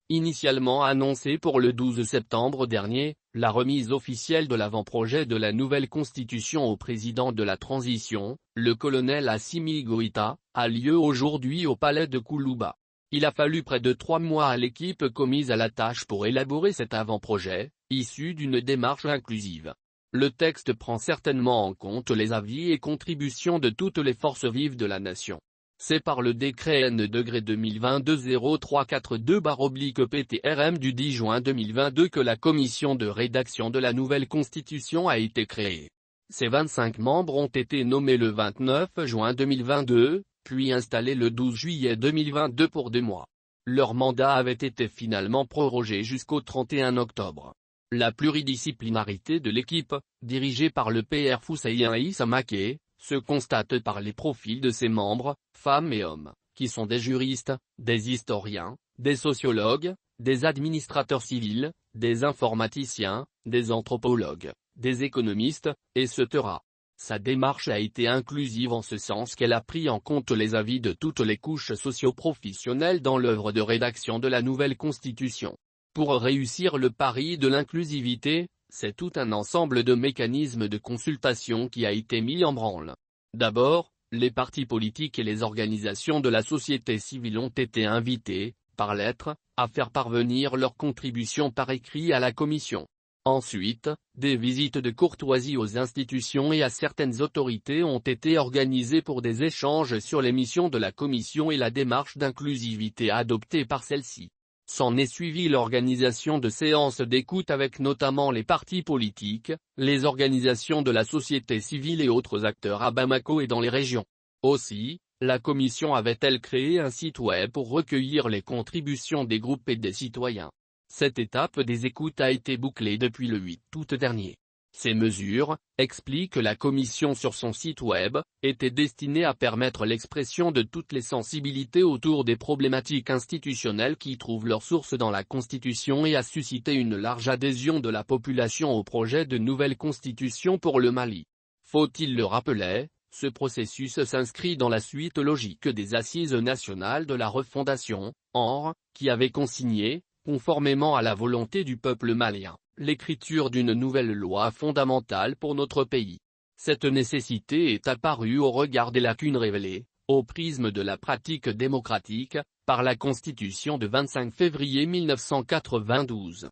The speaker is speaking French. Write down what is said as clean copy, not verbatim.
Initialement annoncée pour le 12 septembre dernier, la remise officielle de l'avant-projet de la nouvelle constitution au président de la transition, le colonel Assimi Goïta, a lieu aujourd'hui au palais de Koulouba. Il a fallu près de 3 mois à l'équipe commise à la tâche pour élaborer cet avant-projet, issu d'une démarche inclusive. Le texte prend certainement en compte les avis et contributions de toutes les forces vives de la nation. C'est par le décret N-2022-0342/PTRM du 10 juin 2022 que la commission de rédaction de la nouvelle constitution a été créée. Ses 25 membres ont été nommés le 29 juin 2022, puis installés le 12 juillet 2022 pour 2 mois. Leur mandat avait été finalement prorogé jusqu'au 31 octobre. La pluridisciplinarité de l'équipe, dirigée par le Pr Foussaïen Issa Maké, se constate par les profils de ses membres, femmes et hommes, qui sont des juristes, des historiens, des sociologues, des administrateurs civils, des informaticiens, des anthropologues, des économistes, etc. Sa démarche a été inclusive en ce sens qu'elle a pris en compte les avis de toutes les couches socio-professionnelles dans l'œuvre de rédaction de la nouvelle constitution. Pour réussir le pari de l'inclusivité, c'est tout un ensemble de mécanismes de consultation qui a été mis en branle. D'abord, les partis politiques et les organisations de la société civile ont été invités, par lettre, à faire parvenir leurs contributions par écrit à la commission. Ensuite, des visites de courtoisie aux institutions et à certaines autorités ont été organisées pour des échanges sur les missions de la commission et la démarche d'inclusivité adoptée par celle-ci. S'en est suivi l'organisation de séances d'écoute avec notamment les partis politiques, les organisations de la société civile et autres acteurs à Bamako et dans les régions. Aussi, la commission avait-elle créé un site web pour recueillir les contributions des groupes et des citoyens. Cette étape des écoutes a été bouclée depuis le 8 août dernier. Ces mesures, explique la commission sur son site web, étaient destinées à permettre l'expression de toutes les sensibilités autour des problématiques institutionnelles qui trouvent leur source dans la Constitution et à susciter une large adhésion de la population au projet de nouvelle Constitution pour le Mali. Faut-il le rappeler, ce processus s'inscrit dans la suite logique des Assises nationales de la refondation, ANR, qui avait consigné, conformément à la volonté du peuple malien, l'écriture d'une nouvelle loi fondamentale pour notre pays. Cette nécessité est apparue au regard des lacunes révélées, au prisme de la pratique démocratique, par la Constitution de 25 février 1992.